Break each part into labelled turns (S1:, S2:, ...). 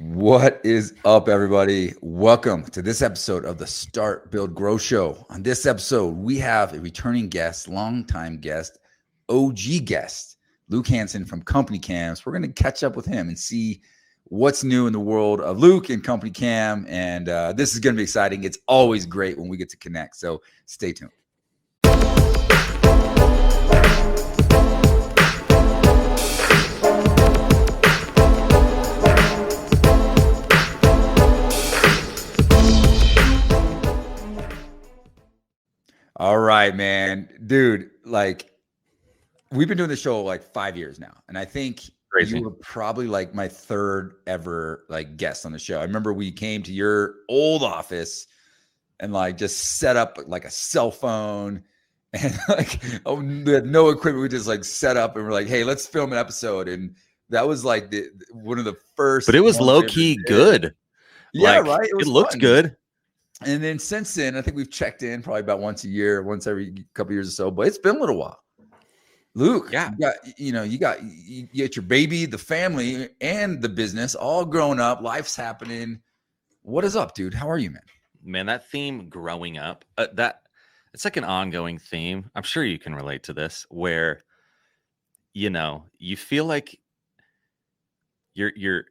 S1: What is up, everybody? Welcome to this episode of the Start, Build, Grow Show. On this episode, we have a returning guest, longtime guest, OG guest, Luke Hansen from Company Cams. We're going to catch up with him and see what's new in the world of Luke and Company Cam. And this is going to be exciting. It's always great when we get to connect. So stay tuned. All right, man. Dude, like we've been doing the show like 5 years now. And I think you were probably like my third ever like guest on the show. I remember we came to your old office and like just set up like a cell phone and like we had no equipment. We just like set up and we're like, hey, let's film an episode. And that was like one of the first.
S2: But it was low key good.
S1: Yeah,
S2: like,
S1: right.
S2: It looked good.
S1: And then since then, I think we've checked in probably about once a year, once every couple years or so, but it's been a little while. Luke,
S2: yeah,
S1: you got your baby, the family, and the business all grown up. Life's happening. What is up, dude? How are you, man?
S2: Man, that theme growing up, it's like an ongoing theme. I'm sure you can relate to this, where you feel like you're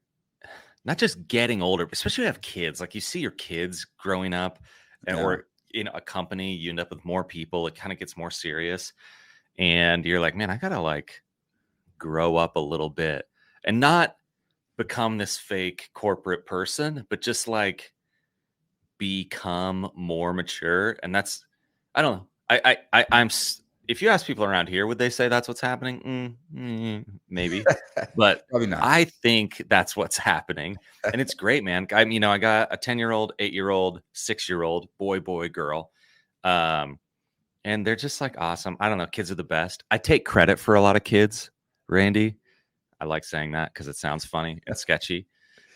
S2: not just getting older, especially when you have kids. Like you see your kids growing up, or in a company, you end up with more people. It kind of gets more serious, and you're like, man, I gotta like grow up a little bit and not become this fake corporate person, but just like become more mature. And that's, I don't know. I'm. If you ask people around here, would they say that's what's happening? Maybe, but
S1: probably not.
S2: I think that's what's happening, and it's great, man. I got a 10-year-old, 8-year-old, 6-year-old, boy, girl, and they're just like awesome. I don't know, kids are the best. I take credit for a lot of kids, Randy. I like saying that because it sounds funny and sketchy,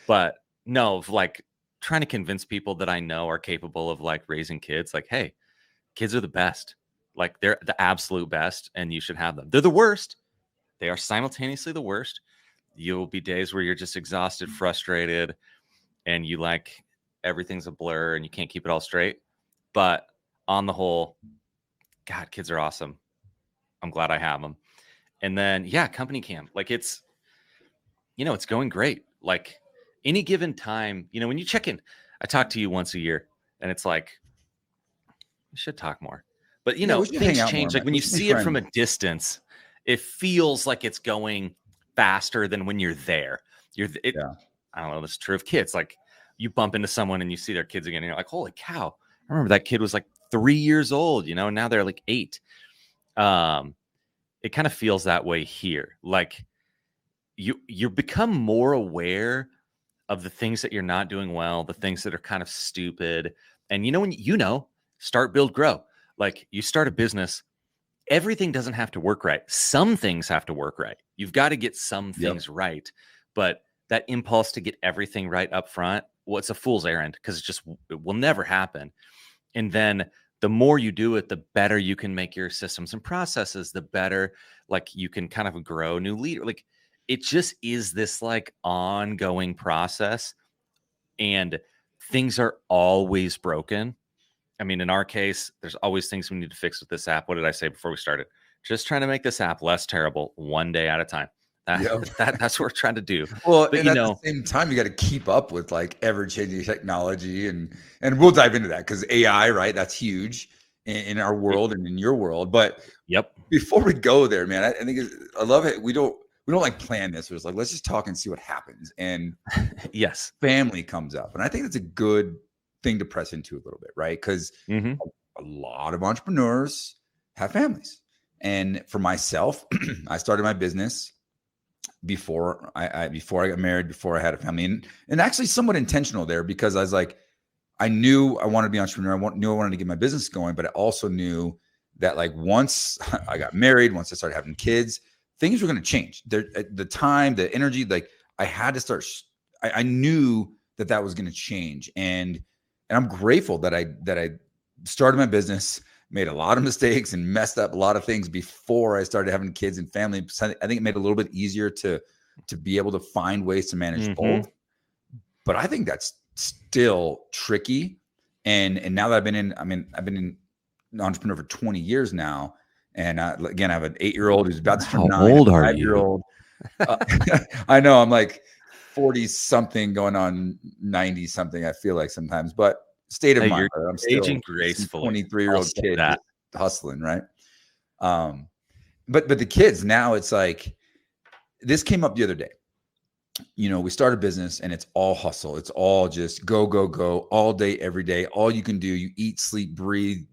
S2: but no, like trying to convince people that I know are capable of like raising kids. Like, hey, kids are the best. Like they're the absolute best and you should have them. They're the worst. They are simultaneously the worst. You'll be days where you're just exhausted, frustrated, and you like everything's a blur and you can't keep it all straight. But on the whole, God, kids are awesome. I'm glad I have them. And then, Company Cam, like it's going great. Like any given time, when you check in, I talk to you once a year and it's like, we should talk more. But, things change. Like when you see it from a distance, it feels like it's going faster than when you're there. I don't know. This is true of kids. Like you bump into someone and you see their kids again. And you're like, holy cow. I remember that kid was like 3 years old, and now they're like 8. It kind of feels that way here. Like you become more aware of the things that you're not doing well, the things that are kind of stupid. And when start, build, grow. Like you start a business, everything doesn't have to work right. Some things have to work right. You've got to get some things right. But that impulse to get everything right up front, well, it's a fool's errand because it will never happen. And then the more you do it, the better you can make your systems and processes, the better like you can kind of grow new leader. Like it just is this like ongoing process and things are always broken. I mean, in our case, there's always things we need to fix with this app. What did I say before we started? Just trying to make this app less terrible one day at a time. That's what we're trying to do.
S1: Well, but at the same time, you got to keep up with like ever-changing technology, and we'll dive into that because AI, right? That's huge in our world and in your world. But before we go there, man, I think I love it. We don't like plan this. It's like let's just talk and see what happens. And family comes up, and I think that's a good thing to press into a little bit, right? Because a lot of entrepreneurs have families, and for myself, I started my business before I got married, before I had a family, and actually somewhat intentional there because I was like, I knew I wanted to be an entrepreneur. Knew I wanted to get my business going, but I also knew that like once I got married, once I started having kids, things were going to change. The time, the energy, like I had to start. I knew that was going to change, and I'm grateful that I started my business, made a lot of mistakes and messed up a lot of things before I started having kids and family. So I think it made it a little bit easier to be able to find ways to manage both. But I think that's still tricky. And now that I've been in an entrepreneur for 20 years now. And again, I have an 8-year-old who's about to turn 9.
S2: How old are you?
S1: 5-year-old. I know, I'm like 40 something going on 90 something. I feel like sometimes, but state of mind, I'm still
S2: aging gracefully.
S1: 23-year-old kid hustling, right? But the kids now, it's like, this came up the other day. We start a business and it's all hustle. It's all just go, go, go all day, every day. All you can do, you eat, sleep, breathe.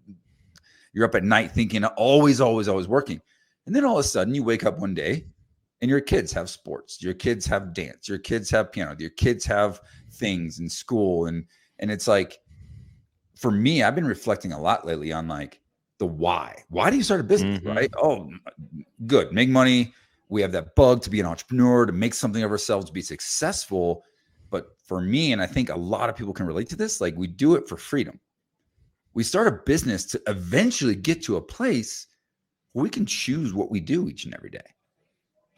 S1: You're up at night thinking always, always, always working. And then all of a sudden you wake up one day and your kids have sports, your kids have dance, your kids have piano, your kids have things in school. And it's like, for me, I've been reflecting a lot lately on like the why. Why do you start a business, right? Oh, good. Make money. We have that bug to be an entrepreneur, to make something of ourselves, to be successful. But for me, and I think a lot of people can relate to this, like we do it for freedom. We start a business to eventually get to a place where we can choose what we do each and every day.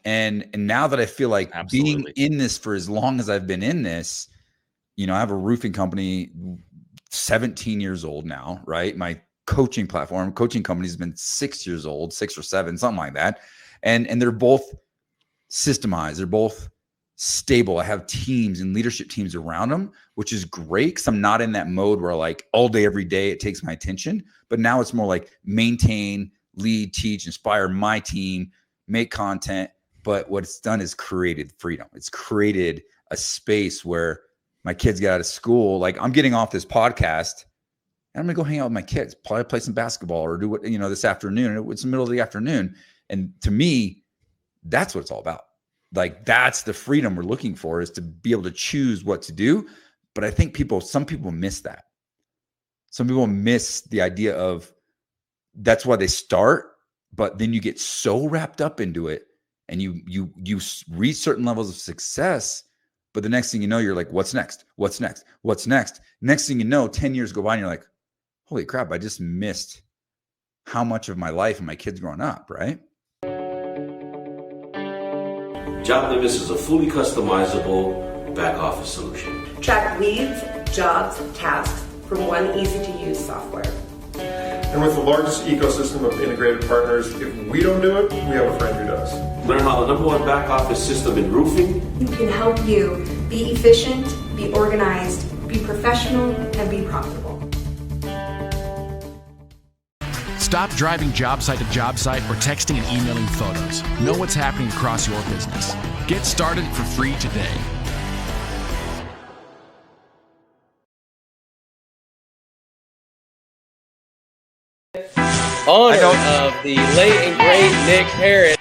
S1: And now that I feel like being in this for as long as I've been in this, I have a roofing company, 17 years old now, right? My coaching company has been 6 years old, 6 or 7, something like that. And they're both systemized. They're both stable. I have teams and leadership teams around them, which is great because I'm not in that mode where like all day, every day, it takes my attention. But now it's more like maintain, lead, teach, inspire my team, make content. But what it's done is created freedom. It's created a space where my kids get out of school. Like I'm getting off this podcast and I'm going to go hang out with my kids, probably play some basketball or do what, this afternoon. It's the middle of the afternoon. And to me, that's what it's all about. Like that's the freedom we're looking for, is to be able to choose what to do. But I think some people miss that. Some people miss the idea of that's why they start, but then you get so wrapped up into it and you reach certain levels of success. But the next thing you know, you're like, what's next? What's next? What's next? Next thing you know, 10 years go by and you're like, holy crap, I just missed how much of my life and my kids growing up, right?
S3: JobLimits is a fully customizable back office solution.
S4: Track leads, jobs, tasks from one easy-to-use software.
S5: And with the largest ecosystem of integrated partners, if we don't do it, we have a friend who does.
S3: Learn how the #1 back office system in roofing
S4: can help you be efficient, be organized, be professional, and be profitable.
S6: Stop driving job site to job site or texting and emailing photos. Know what's happening across your business. Get started for free today.
S7: Honor of the late and great Nick Harris.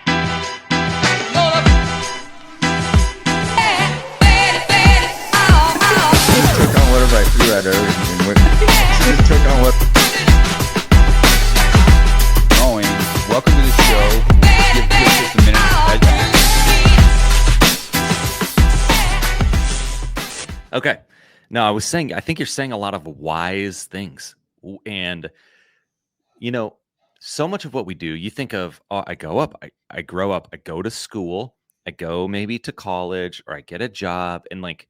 S1: Just took on whatever I threw at her and went. Just took on what. Welcome to the show. Give just a minute.
S2: Okay. No, I think you're saying a lot of wise things. And, so much of what we do, you think of, I grow up, I go to school, I go maybe to college, or I get a job, and like,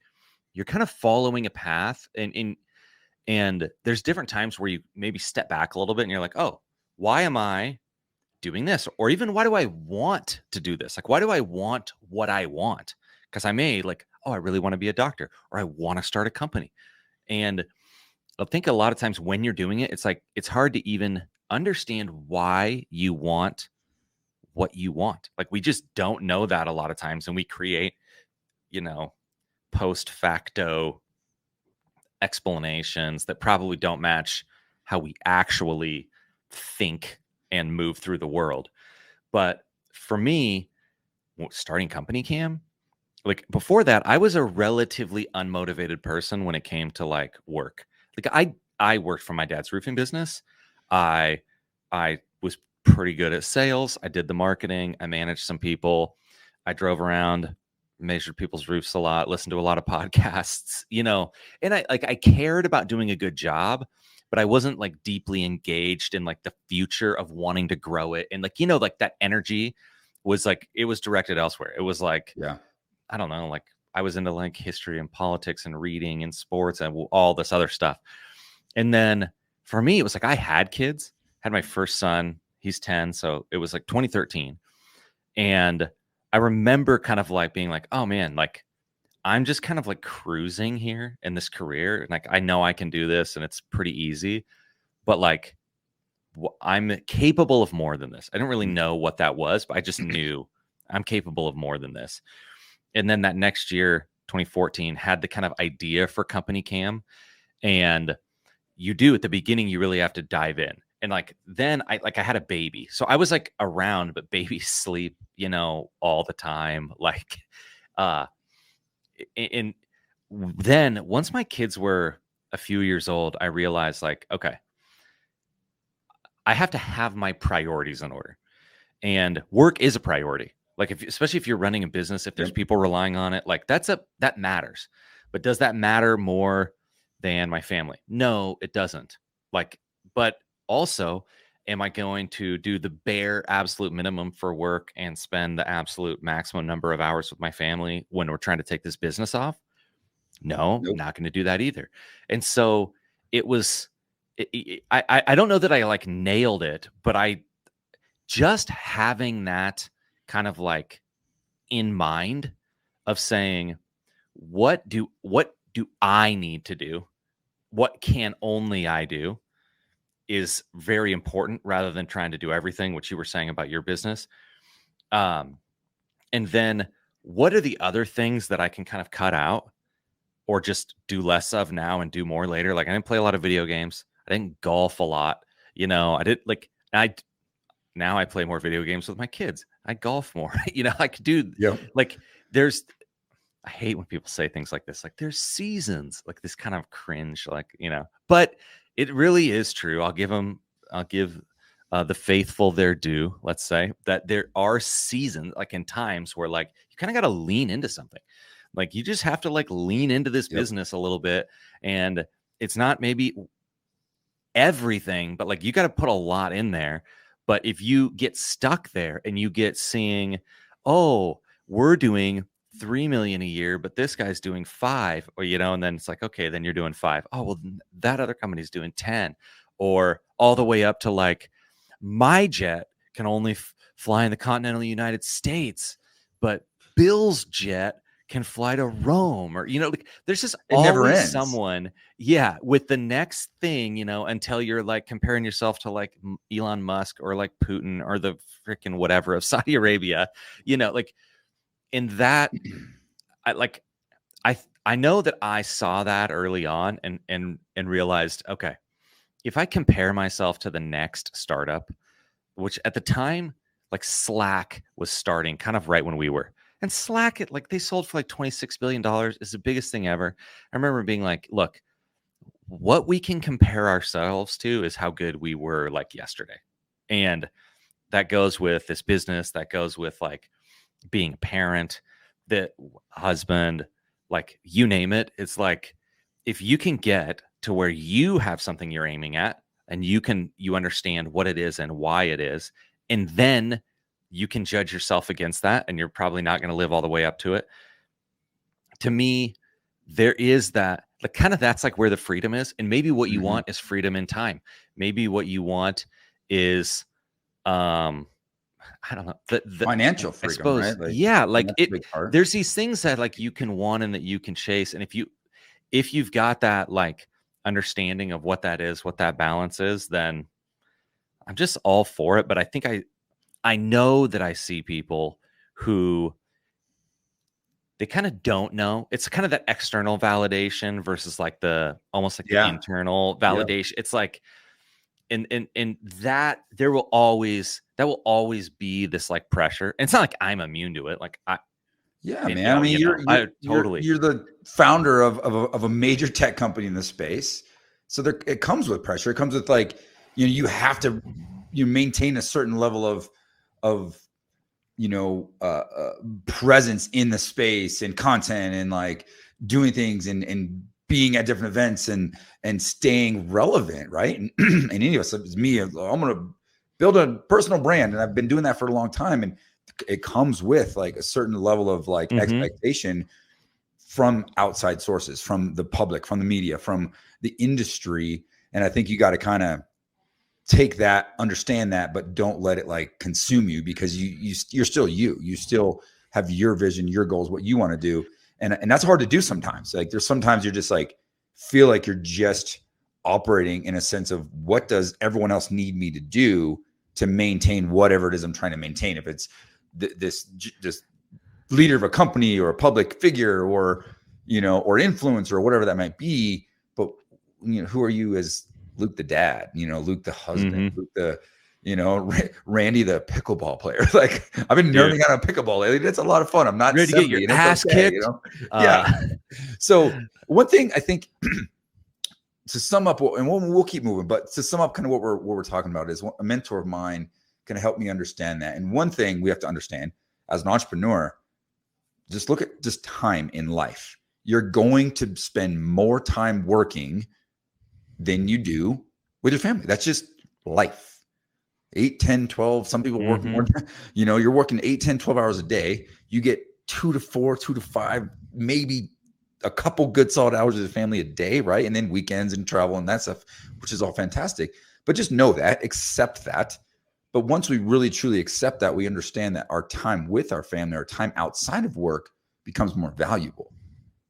S2: you're kind of following a path. And there's different times where you maybe step back a little bit and you're like, oh, why am I doing this? Or even why do I want to do this? Like, why do I want what I want? Because I may like, I really want to be a doctor, or I want to start a company. And I think a lot of times when you're doing it, it's like, it's hard to even understand why you want what you want. Like we just don't know that a lot of times. And we create, post facto explanations that probably don't match how we actually think and move through the world. But for me, starting Company Cam, like before that, I was a relatively unmotivated person when it came to like work. Like I worked for my dad's roofing business. I was pretty good at sales. I did the marketing. I managed some people. I drove around, measured people's roofs a lot, listened to a lot of podcasts, and I cared about doing a good job, but I wasn't like deeply engaged in like the future of wanting to grow it. And like, like that energy was like, it was directed elsewhere. It was like,
S1: yeah,
S2: I don't know, like I was into like history and politics and reading and sports and all this other stuff. And then for me, it was like I had kids, had my first son. He's 10. So it was like 2013. And I remember kind of like being like, oh man, like I'm just kind of like cruising here in this career. And like I know I can do this and it's pretty easy. But like I'm capable of more than this. I didn't really know what that was, but I just knew I'm capable of more than this. And then that next year, 2014, had the kind of idea for Company Cam. And you do at the beginning, you really have to dive in. And like then I had a baby. So I was like around, but babies sleep, you know, all the time. Like and then once my kids were a few years old, I realized like, okay, I have to have my priorities in order. And work is a priority. Like especially if you're running a business, if there's people relying on it, like that matters. But does that matter more than my family? No, it doesn't. Like, but also, am I going to do the bare absolute minimum for work and spend the absolute maximum number of hours with my family when we're trying to take this business off? No, nope. Not going to do that either. And so it was, I don't know that I like nailed it, but I just having that kind of like in mind of saying, what do I need to do? What can only I do is very important rather than trying to do everything, which you were saying about your business. And then what are the other things that I can kind of cut out or just do less of now and do more later? Like I didn't play a lot of video games. I didn't golf a lot. You know, I did like, now I play more video games with my kids. I golf more, you know, I could do like I hate when people say things like this, like there's seasons, like this kind of cringe, like, you know, but it really is true. I'll give the faithful their due. Let's say that there are seasons, like in times where like you kind of got to lean into something. Like you just have to like lean into this business a little bit. And it's not maybe everything, but like you got to put a lot in there. But if you get stuck there and you get seeing, oh, we're doing 3 million a year, but this guy's doing 5, or, you know, and then it's like, okay, then you're doing 5. Oh, well, that other company's doing 10, or all the way up to like my jet can only fly in the continental United States, but Bill's jet can fly to Rome, or, you know, like there's just always someone, with the next thing, you know, until you're like comparing yourself to like Elon Musk or like Putin or the freaking whatever of Saudi Arabia, you know, like in that, I know that I saw that early on and realized, okay, if I compare myself to the next startup, which at the time, like Slack was starting kind of right when we were. And Slack, they sold for like $26 billion. It's the biggest thing ever. I remember being like, look, what we can compare ourselves to is how good we were like yesterday. And that goes with this business, that goes with like being a parent, the husband, like you name it. It's like, if you can get to where you have something you're aiming at and you understand what it is and why it is, and then you can judge yourself against that, and you're probably not going to live all the way up to it. To me, there is that, like, kind of that's like where the freedom is. And maybe what you want is freedom in time. Maybe what you want is, I don't know, the
S1: financial freedom, I suppose,
S2: right? Like there's these things that like you can want and that you can chase. And if you've got that like understanding of what that is, what that balance is, then I'm just all for it. But I think I know that I see people who they kind of don't know. It's kind of that external validation versus like the almost like the internal validation. It's like, and that there will always be this like pressure. And it's not like I'm immune to it. Like
S1: man. I mean, you're the founder of a major tech company in the space. So it comes with pressure. It comes with like, you know, you have to maintain a certain level of presence in the space and content and like doing things and being at different events and staying relevant, right? And any of us, it's me, I'm going to build a personal brand, and I've been doing that for a long time, and it comes with like a certain level of like expectation. from outside sources, from the public, from the media, from the industry. And I think you got to kind of take that, understand that, but don't let it like consume you, because you're still you still have your vision, your goals, what you want to do. And that's hard to do sometimes. Like there's sometimes you're just like, feel like you're just operating in a sense of what does everyone else need me to do to maintain whatever it is I'm trying to maintain. If it's this leader of a company or a public figure or, or influencer or whatever that might be. But, who are you as Luke the dad, Luke the husband, Luke the, Randy the pickleball player. Like I've been nerding out on pickleball lately. That's a lot of fun. I'm not
S2: ready to get your ass kicked.
S1: Yeah. So one thing I think to sum up, and we'll keep moving, but to sum up kind of what we're talking about is a mentor of mine can help me understand that. And one thing we have to understand as an entrepreneur, just look at just time in life. You're going to spend more time working than you do with your family. That's just life. 8, 10, 12. Some people work more. You're working 8, 10, 12 hours a day. You get 2 to 4, 2 to 5, maybe a couple good solid hours with the family a day, right? And then weekends and travel and that stuff, which is all fantastic. But just know that, accept that. But once we really truly accept that, we understand that our time with our family, our time outside of work becomes more valuable.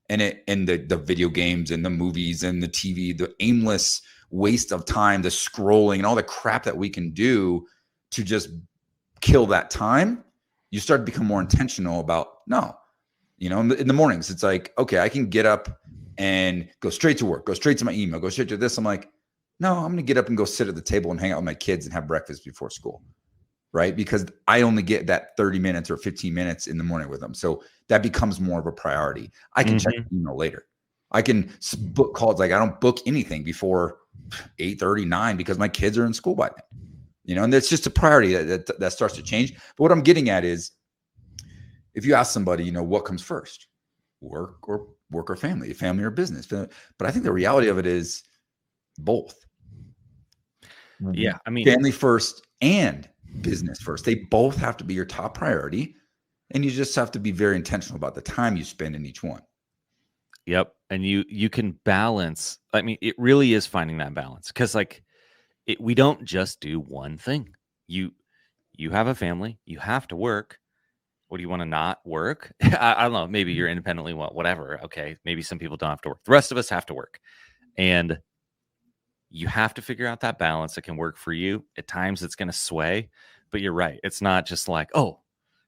S1: And the video games and the movies and the TV, the aimless waste of time, the scrolling and all the crap that we can do to just kill that time, you start to become more intentional about, no, in the mornings, it's like, okay, I can get up and go straight to work, go straight to my email, go straight to this. I'm like, no, I'm going to get up and go sit at the table and hang out with my kids and have breakfast before school. Right? Because I only get that 30 minutes or 15 minutes in the morning with them. So that becomes more of a priority. I can check the email later. I can book calls. Like I don't book anything before 8:30, 9 because my kids are in school by then. And that's just a priority that starts to change. But what I'm getting at is if you ask somebody, what comes first, work or family or business. But I think the reality of it is both.
S2: Yeah. I mean,
S1: family first and business first. They both have to be your top priority, and you just have to be very intentional about the time you spend in each one.
S2: Yep. And you can balance. I mean, it really is finding that balance, because we don't just do one thing. You have a family, you have to work. What do you want to not work? I don't know. Maybe you're independently, whatever. Okay. Maybe some people don't have to work. The rest of us have to work. And you have to figure out that balance that can work for you. At times it's going to sway, but you're right. It's not just like, oh,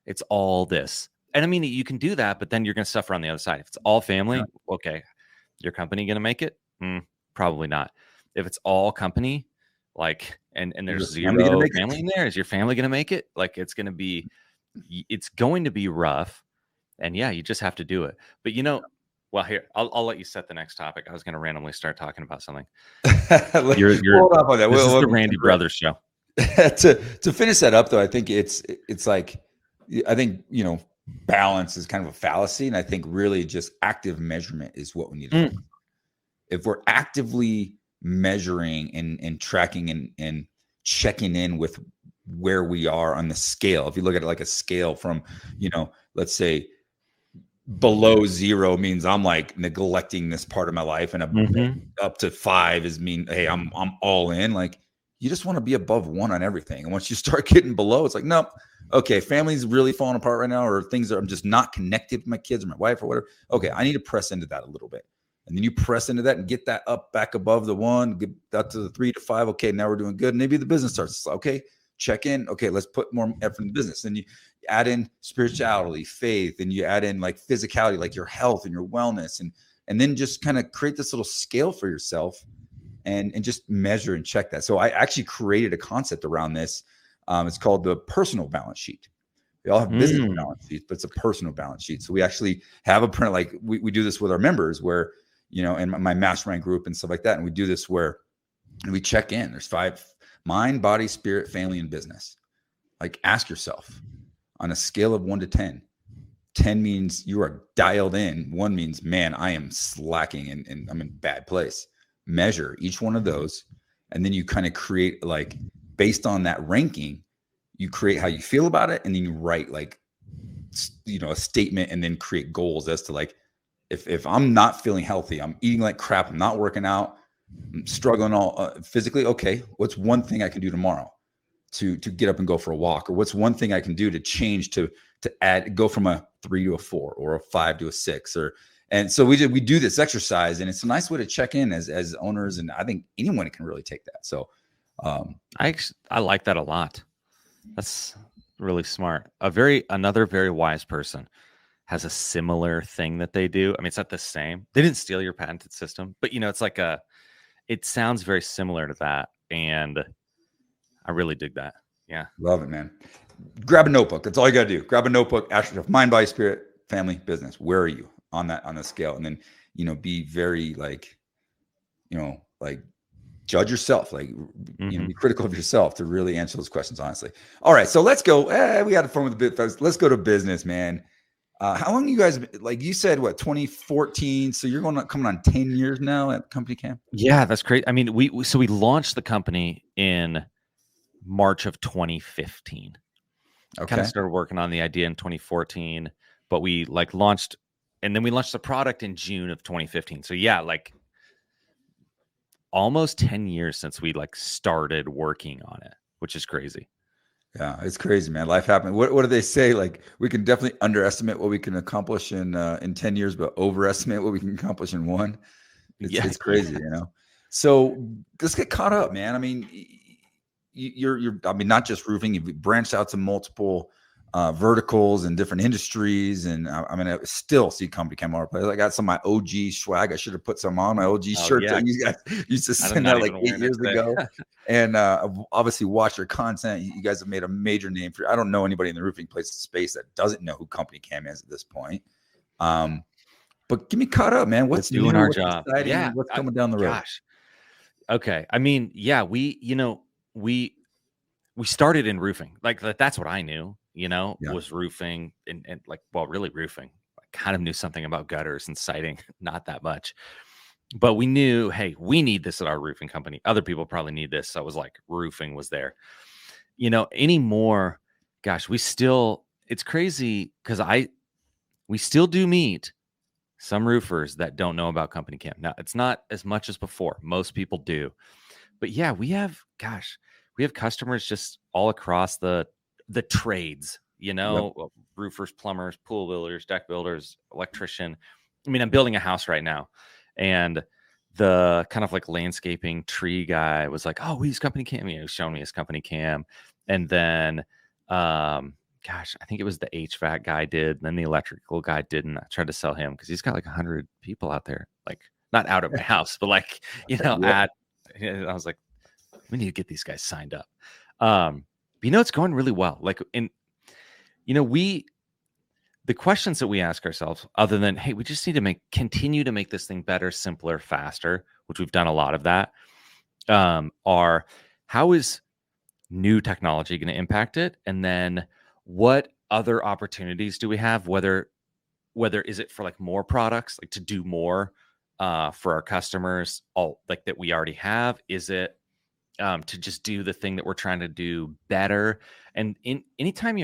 S2: it's all this. And I mean, you can do that, but then you're going to suffer on the other side. If it's all family, okay. Your company going to make it? Probably not. If it's all company, and there's zero family in there, is your family going to make it? It's going to be rough. And yeah, you just have to do it. But well, here, I'll let you set the next topic. I was going to randomly start talking about something. You're
S1: hold up on that.
S2: This is the Randy Brothers show.
S1: to finish that up, though, I think it's like, I think, balance is kind of a fallacy. And I think really just active measurement is what we need to do. If we're actively measuring and tracking and checking in with where we are on the scale, if you look at it like a scale from, let's say, below 0 means I'm like neglecting this part of my life, and up to 5 is hey, I'm all in. Like you just want to be above 1 on everything. And once you start getting below, it's like, nope, okay, family's really falling apart right now, or things that I'm just not connected with my kids or my wife or whatever. Okay, I need to press into that a little bit. And then you press into that and get that up back above the 1, get that to the 3 to 5. Okay, now we're doing good. And maybe the business starts, okay, check in. Okay, let's put more effort in the business. And you add in spirituality, faith, and you add in like physicality, like your health and your wellness, and then just kind of create this little scale for yourself and just measure and check that. So I actually created a concept around this. It's called the personal balance sheet. We all have business balance sheets, but it's a personal balance sheet. So we actually have a print, like we do this with our members where, in my mastermind group and stuff like that. And we do this where we check in. There's 5: mind, body, spirit, family, and business. Like ask yourself on a scale of 1 to 10. 10 means you are dialed in. 1 means, man, I am slacking and I'm in a bad place. Measure each one of those. And then you kind of create, like, based on that ranking, you create how you feel about it. And then you write a statement and then create goals as to like, If I'm not feeling healthy, I'm eating like crap, I'm not working out, I'm struggling all physically. Okay, what's one thing I can do tomorrow to get up and go for a walk? Or what's one thing I can do to change to go from a 3 to a 4 or a 5 to a 6? And so we do this exercise, and it's a nice way to check in as owners, and I think anyone can really take that. So
S2: I like that a lot. That's really smart. Another very wise person has a similar thing that they do. I mean, it's not the same. They didn't steal your patented system, but it's like it sounds very similar to that. And I really dig that. Yeah.
S1: Love it, man. Grab a notebook. That's all you got to do. Grab a notebook, ask yourself, mind, body, spirit, family, business. Where are you on the scale? And then, be very like judge yourself, be critical of yourself to really answer those questions honestly. All right. So let's go. We had fun with the bit, folks. Let's go to business, man. How long you guys, like you said, 2014? So you're coming on 10 years now at Company Cam?
S2: Yeah, that's great. I mean, we launched the company in March of 2015. Okay. Kind of started working on the idea in 2014, but we launched, and then we launched the product in June of 2015. So yeah, almost 10 years since we started working on it, which is crazy.
S1: Yeah, it's crazy, man. Life happens. What do they say? We can definitely underestimate what we can accomplish in 10 years, but overestimate what we can accomplish in one. It's crazy, So let's get caught up, man. I mean, you're not just roofing. You've branched out to multiple verticals and different industries, and I still see Company Cam all over. I got some of my OG swag. I should have put some on my OG shirts that you guys used to send out 8 years ago. And I've obviously watched your content. You guys have made a major name for. I don't know anybody in the roofing space that doesn't know who Company Cam is at this point. But get me caught up, man. What's
S2: doing
S1: new,
S2: our
S1: what's
S2: job?
S1: Exciting,
S2: yeah,
S1: what's coming down the road?
S2: Gosh. Okay, I mean, yeah, we started in roofing. That's what I knew. Was roofing and really roofing. I kind of knew something about gutters and siding, not that much. But we knew, hey, we need this at our roofing company. Other people probably need this. So it was roofing was there. Anymore, gosh, it's crazy because we still do meet some roofers that don't know about Company Cam. Now, it's not as much as before. Most people do. But yeah, we have customers just all across the trades, roofers, plumbers, pool builders, deck builders, electrician. I mean, I'm building a house right now, and the kind of landscaping tree guy was like, "Oh, we use Company Cam." He was showing me his Company Cam, and then, I think it was the HVAC guy did, and then the electrical guy didn't. I tried to sell him because he's got 100 people out there, not out of my house, but at. I was like, we need to get these guys signed up. It's going really well. The questions that we ask ourselves, other than, hey, we just need to continue to make this thing better, simpler, faster, which we've done a lot of that, are how is new technology going to impact it? And then what other opportunities do we have? Whether is it for more products, to do more for our customers, all that we already have? Is it to just do the thing that we're trying to do better? And anytime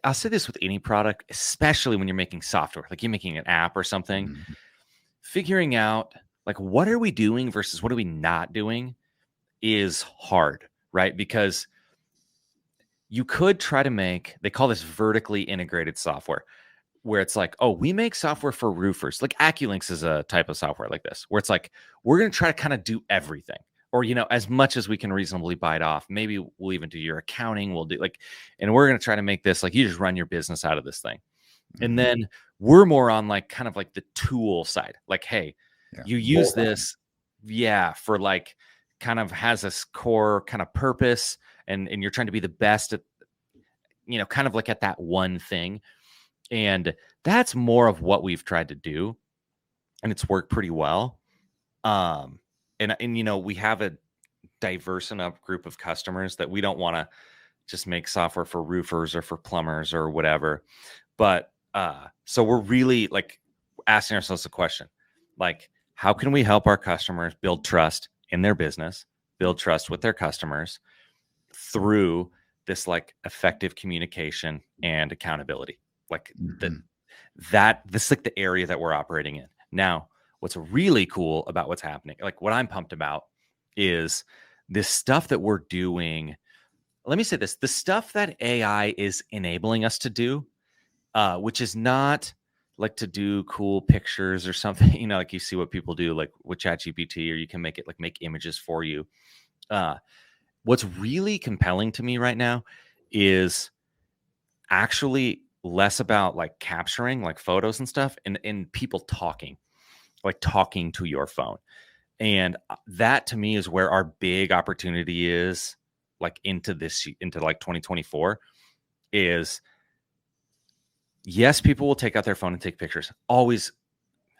S2: I'll say this with any product, especially when you're making software, you're making an app or something, figuring out what are we doing versus what are we not doing is hard, right? Because you could try to they call this vertically integrated software, where it's we make software for roofers. AccuLinks is a type of software like this, where it's we're going to try to kind of do everything. Or, as much as we can reasonably bite off. Maybe we'll even do your accounting. We'll do and we're going to try to make this you just run your business out of this thing. And then we're more on kind of the tool side. Hey, you use this, for kind of has this core kind of purpose, and you're trying to be the best at, kind of at that one thing. And that's more of what we've tried to do, and it's worked pretty well. And we have a diverse enough group of customers that we don't want to just make software for roofers or for plumbers or whatever. But so we're really asking ourselves the question, how can we help our customers build trust in their business, build trust with their customers through this effective communication and accountability? this is like the area that we're operating in. Now, what's really cool about what's happening, like what I'm pumped about, is this stuff that we're doing. Let me say this, the stuff that AI is enabling us to do, which is not like to do cool pictures or something, you know, like you see what people do like with ChatGPT, or you can make it like make images for you. What's really compelling to me right now is actually less about like capturing like photos and stuff, and people talking to your phone. And that to me is where our big opportunity is, like into like 2024, is yes, people will take out their phone and take pictures. Always,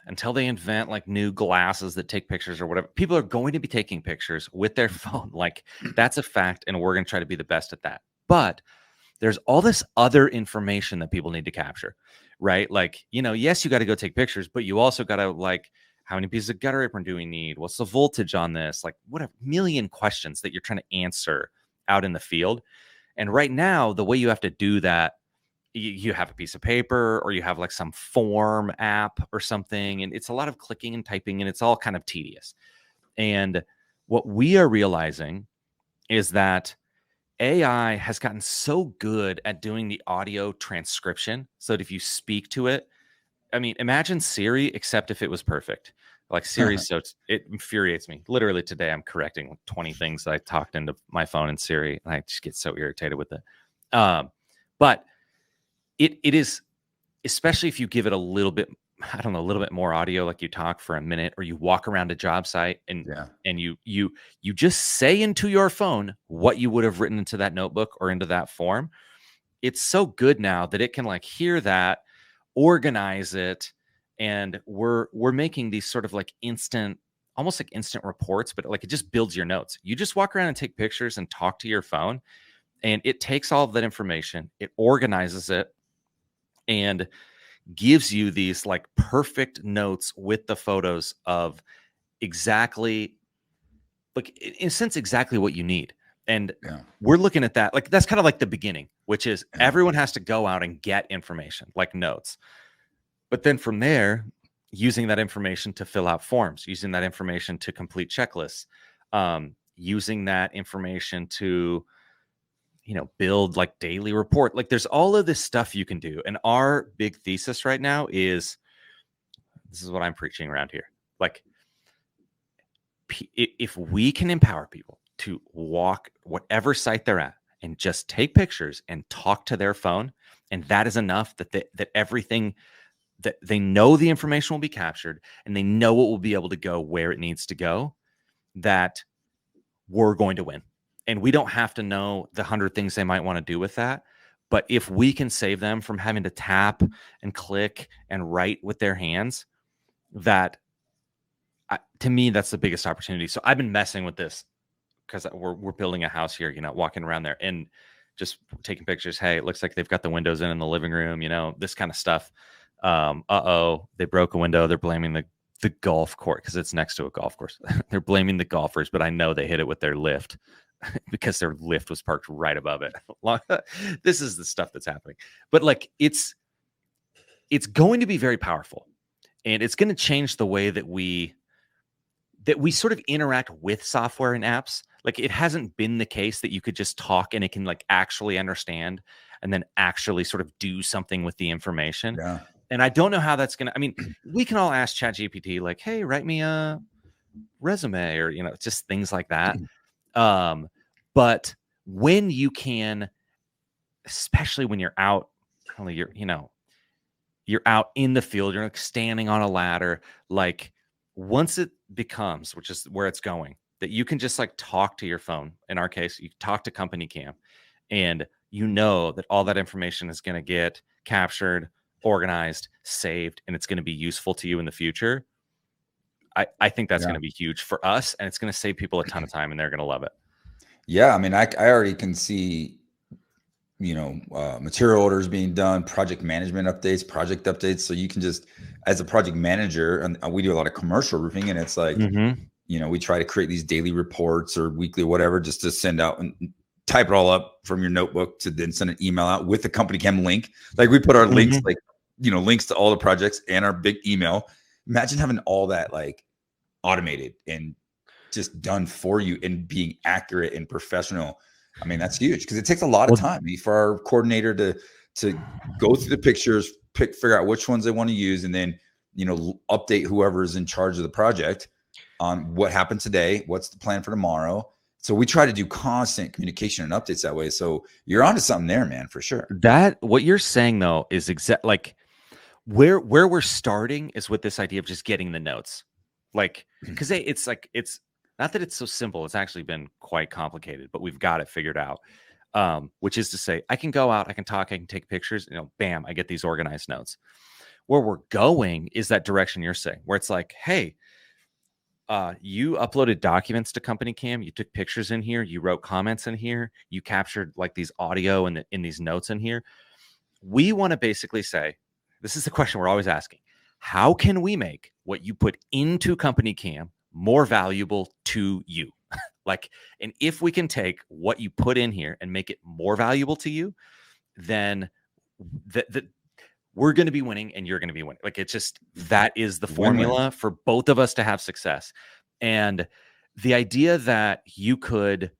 S2: until they invent like new glasses that take pictures or whatever, people are going to be taking pictures with their phone. Like that's a fact. And we're going to try to be the best at that. But there's all this other information that people need to capture, right? Like, you know, yes, you got to go take pictures, but you also got to like, how many pieces of gutter apron do we need? What's the voltage on this? Like what a million questions that you're trying to answer out in the field. And right now, the way you have to do that, you have a piece of paper or you have like some form app or something. And it's a lot of clicking and typing, and it's all kind of tedious. And what we are realizing is that AI has gotten so good at doing the audio transcription so that if you speak to it, I mean, imagine Siri, except if it was perfect. Like Siri, so it infuriates me. Literally today, I'm correcting like 20 things that I talked into my phone in Siri, and I just get so irritated with it. But it is, especially if you give it a little bit, I don't know, a little bit more audio, like you talk for a minute, or you walk around a job site and you just say into your phone what you would have written into that notebook or into that form. It's so good now that it can like hear that, organize it, and we're making these sort of like instant, almost like instant reports, but like it just builds your notes. You just walk around and take pictures and talk to your phone, and it takes all of that information, it organizes it, and gives you these like perfect notes with the photos of exactly, like in a sense, exactly what you need. And we're looking at that. Like, that's kind of like the beginning, which is everyone has to go out and get information like notes. But then from there, using that information to fill out forms, using that information to complete checklists, using that information to, you know, build like daily report. Like there's all of this stuff you can do. And our big thesis right now is, this is what I'm preaching around here. Like if we can empower people to walk whatever site they're at and just take pictures and talk to their phone, and that is enough that everything, that they know the information will be captured and they know it will be able to go where it needs to go, that we're going to win. And we don't have to know the 100 things they might want to do with that. But if we can save them from having to tap and click and write with their hands, that to me, that's the biggest opportunity. So I've been messing with this because we're building a house here, you know, walking around there and just taking pictures. Hey, it looks like they've got the windows in the living room, you know, this kind of stuff. They broke a window. They're blaming the golf course because it's next to a golf course. They're blaming the golfers, but I know they hit it with their lift because their lift was parked right above it. This is the stuff that's happening. But like it's going to be very powerful, and it's going to change the way that we sort of interact with software and apps. Like it hasn't been the case that you could just talk and it can like actually understand and then actually sort of do something with the information. Yeah. And I don't know how that's going to, I mean, we can all ask ChatGPT like, hey, write me a resume, or, you know, just things like that. But when you can, especially when you're out, you're out in the field, you're like standing on a ladder, like once it becomes, which is where it's going, that you can just like talk to your phone. In our case, you talk to Company Cam, and you know that all that information is going to get captured, organized, saved, and it's going to be useful to you in the future. I think that's going to be huge for us, and it's going to save people a ton of time, and they're going to love it.
S1: Yeah. I mean, I already can see, you know, material orders being done, project management updates, project updates. So you can just, as a project manager, and we do a lot of commercial roofing, and it's like, you know, we try to create these daily reports or weekly, whatever, just to send out and type it all up from your notebook to then send an email out with the Company Cam link. Like we put our links like links to all the projects and our big email. Imagine having all that like automated and just done for you and being accurate and professional. I mean, that's huge because it takes a lot of time for our coordinator to go through the pictures, figure out which ones they want to use, and then, update whoever's in charge of the project on what happened today, what's the plan for tomorrow. So we try to do constant communication and updates that way. So you're onto something there, man, for sure.
S2: That what you're saying though is like where we're starting is with this idea of just getting the notes. Like, because it's not that it's so simple. It's actually been quite complicated, but we've got it figured out. Which is to say, I can go out, I can talk, I can take pictures, bam, I get these organized notes. Where we're going is that direction you're saying, where it's like, hey, you uploaded documents to Company Cam, you took pictures in here, you wrote comments in here, you captured like these audio in these notes in here. We want to basically say, this is the question we're always asking. How can we make what you put into Company Cam more valuable to you? And if we can take what you put in here and make it more valuable to you, then we're going to be winning and you're going to be winning. It's just, that is the formula for both of us to have success. And the idea that you could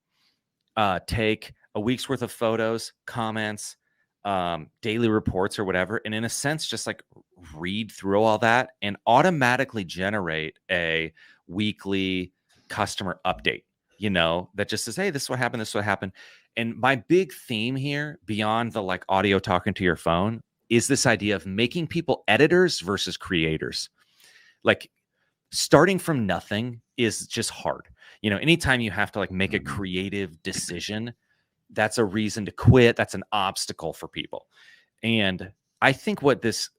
S2: take a week's worth of photos, comments, daily reports or whatever, and in a sense, just like read through all that and automatically generate a weekly customer update, that just says, hey, this is what happened. This is what happened. And my big theme here, beyond the like audio talking to your phone, is this idea of making people editors versus creators. Like, starting from nothing is just hard. Anytime you have to like make a creative decision, that's a reason to quit. That's an obstacle for people. And I think what this,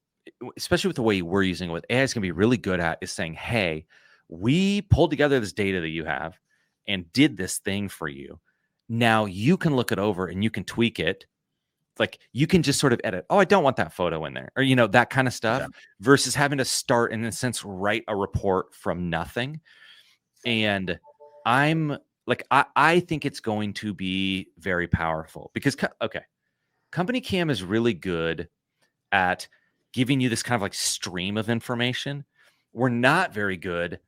S2: especially with the way we're using it, what AI is going to be really good at is saying, hey, we pulled together this data that you have and did this thing for you. Now you can look it over and you can tweak it. Like, you can just sort of edit, oh, I don't want that photo in there, or, that kind of stuff, versus having to start, in a sense, write a report from nothing. And I think it's going to be very powerful because, Company Cam is really good at giving you this kind of like stream of information. We're not very good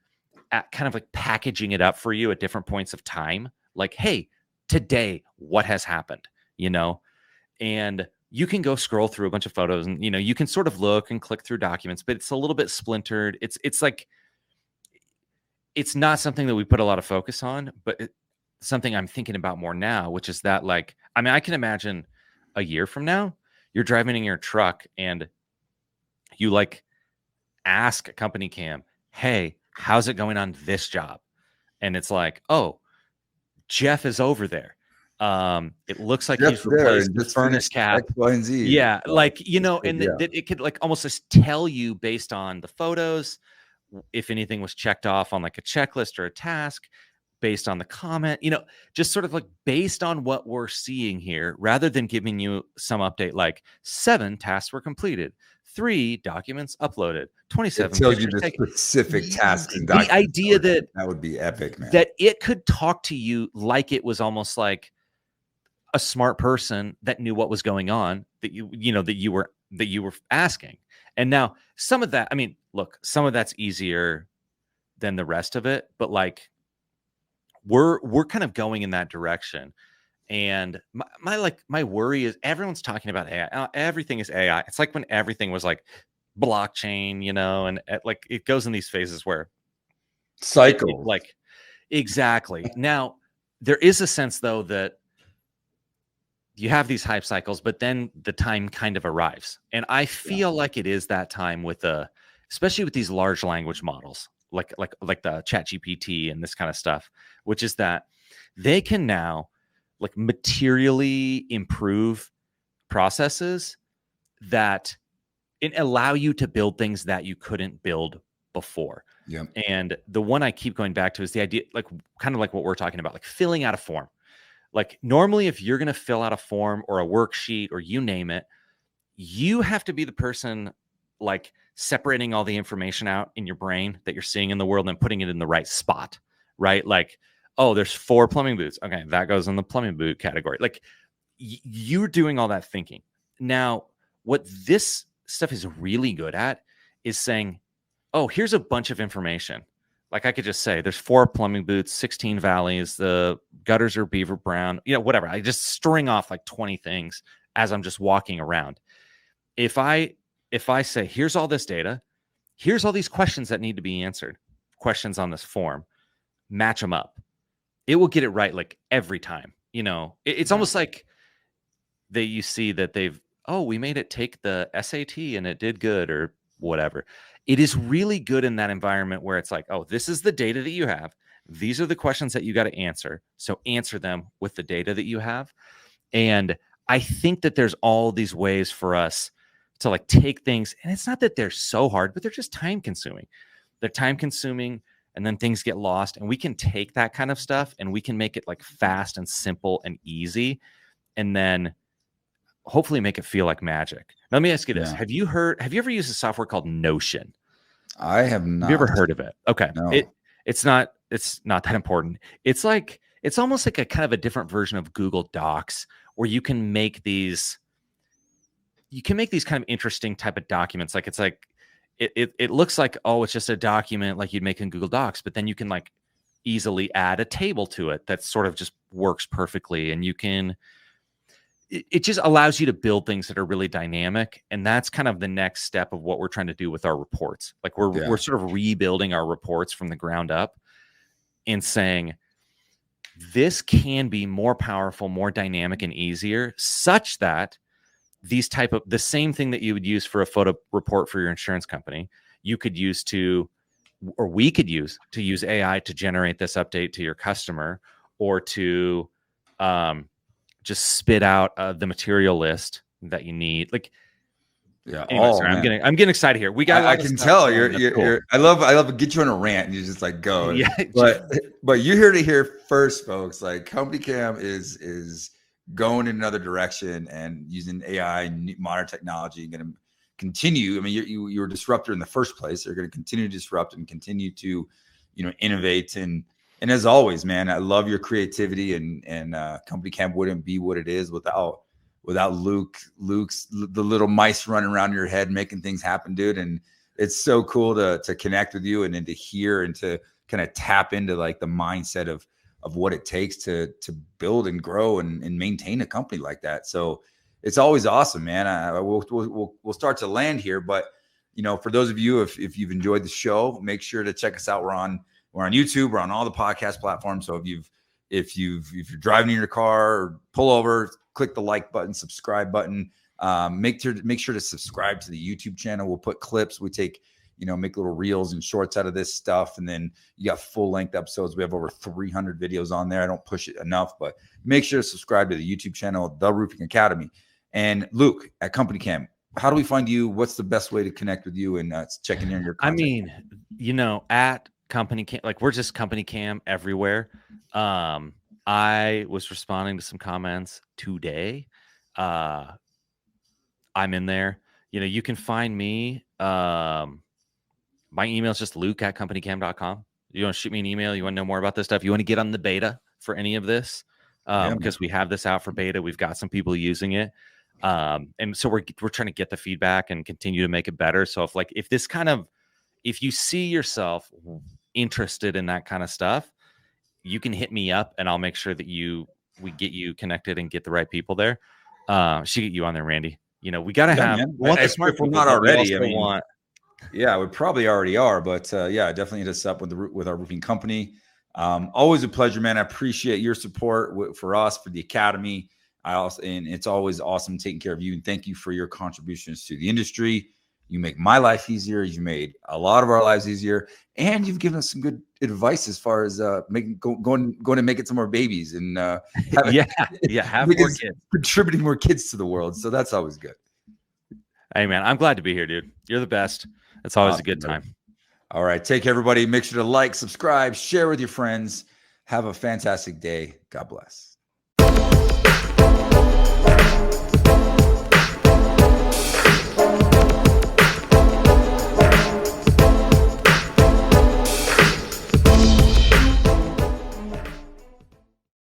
S2: at kind of like packaging it up for you at different points of time. Like, hey, today, what has happened, and you can go scroll through a bunch of photos and, you can sort of look and click through documents, but it's a little bit splintered. It's like, it's not something that we put a lot of focus on, but something I'm thinking about more now, which is that, like, I can imagine a year from now, you're driving in your truck and you like ask a Company Cam, hey, how's it going on this job? And it's like, oh, Jeff is over there. It looks like he's replaced the furnace cap.
S1: X, Y, and Z.
S2: Yeah, it could like almost just tell you based on the photos if anything was checked off on like a checklist or a task, based on the comment, just sort of like based on what we're seeing here, rather than giving you some update like 7 tasks were completed, 3 documents uploaded, 27.
S1: It tells you the specific tasks and documents.
S2: The idea that
S1: would be epic, man.
S2: That it could talk to you like it was almost like a smart person that knew what was going on, that you were asking. And now some of that, look, some of that's easier than the rest of it, but like we're kind of going in that direction. And my worry is everyone's talking about AI. Everything is AI. It's like when everything was like blockchain, and like it goes in these phases where
S1: cycle.
S2: Like, exactly. Now there is a sense though that you have these hype cycles, but then the time kind of arrives. And I feel like it is that time with especially with these large language models, like the ChatGPT and this kind of stuff, which is that they can now like materially improve processes that allow you to build things that you couldn't build before.
S1: Yeah.
S2: And the one I keep going back to is the idea, like kind of like what we're talking about, like filling out a form. Like normally, if you're going to fill out a form or a worksheet or you name it, you have to be the person like separating all the information out in your brain that you're seeing in the world and putting it in the right spot, right? Like, oh, there's 4 plumbing boots. Okay, that goes in the plumbing boot category. Like you're doing all that thinking. Now, what this stuff is really good at is saying, oh, here's a bunch of information. Like I could just say there's 4 plumbing booths, 16 valleys, the gutters are beaver brown, whatever. I just string off like 20 things as I'm just walking around. If I say, here's all this data, here's all these questions that need to be answered, questions on this form, match them up. It will get it right like every time. It's almost like you see that we made it take the SAT and it did good or whatever. It is really good in that environment where it's like, oh, this is the data that you have. These are the questions that you got to answer. So answer them with the data that you have. And I think that there's all these ways for us to like take things, and it's not that they're so hard, but they're just time consuming. They're time consuming, and then things get lost. And we can take that kind of stuff and we can make it like fast and simple and easy. And then hopefully make it feel like magic. Now, let me ask you this. Have you ever used a software called Notion?
S1: I have not.
S2: Have you ever heard of it? Okay.
S1: No.
S2: It's not that important. It's almost like a kind of a different version of Google Docs where you can make these kind of interesting type of documents. Like it looks like, oh, it's just a document like you'd make in Google Docs, but then you can like easily add a table to it that sort of just works perfectly. And it just allows you to build things that are really dynamic. And that's kind of the next step of what we're trying to do with our reports. Like we're sort of rebuilding our reports from the ground up and saying, this can be more powerful, more dynamic and easier, such that the same thing that you would use for a photo report for your insurance company, we could use to use AI to generate this update to your customer, or to, just spit out the material list that you need. Like, anyway, sorry, I'm getting excited here.
S1: I can tell you're cool. I love to get you on a rant and you just like go. Yeah, but you heard it here first, folks. Like Company Cam is going in another direction and using AI and modern technology. Going to continue. I mean, you're a disruptor in the first place. They're going to continue to disrupt and continue to, innovate. And as always, man, I love your creativity, and Company Camp wouldn't be what it is without Luke's the little mice running around your head making things happen, dude. And it's so cool to connect with you and then to hear and to kind of tap into like the mindset of what it takes to build and grow and maintain a company like that. So it's always awesome, man. We'll start to land here, but for those of you, if you've enjoyed the show, make sure to check us out. We're on YouTube. We're on all the podcast platforms. So if you're driving in your car, or pull over, click the like button, subscribe button. Make sure to subscribe to the YouTube channel. We'll put clips. We take, make little reels and shorts out of this stuff. And then you got full length episodes. We have over 300 videos on there. I don't push it enough, but make sure to subscribe to the YouTube channel, The Roofing Academy. And Luke at Company Cam, how do we find you? What's the best way to connect with you and checking in your content?
S2: I mean, at Company Cam, like we're just Company Cam everywhere. I was responding to some comments today. I'm in there. You can find me. My email is just luke@companycam.com. You want to shoot me an email? You want to know more about this stuff? You want to get on the beta for any of this? Because we have this out for beta. We've got some people using it. And so we're trying to get the feedback and continue to make it better. So if you see yourself interested in that kind of stuff, you can hit me up and I'll make sure that we get you connected and get the right people there. Should get you on there, Randy. We got to have,
S1: if we're not already, we probably already are, but definitely hit us up with our roofing company. Always a pleasure, man. I appreciate your support for us, for the Academy. And it's always awesome taking care of you. And thank you for your contributions to the industry. You make my life easier. You've made a lot of our lives easier, and you've given us some good advice as far as going and making some more babies and have more kids, contributing more kids to the world. So that's always good.
S2: Hey, man, I'm glad to be here, dude. You're the best. It's always a good time.
S1: All right, take care, everybody. Make sure to like, subscribe, share with your friends. Have a fantastic day. God bless.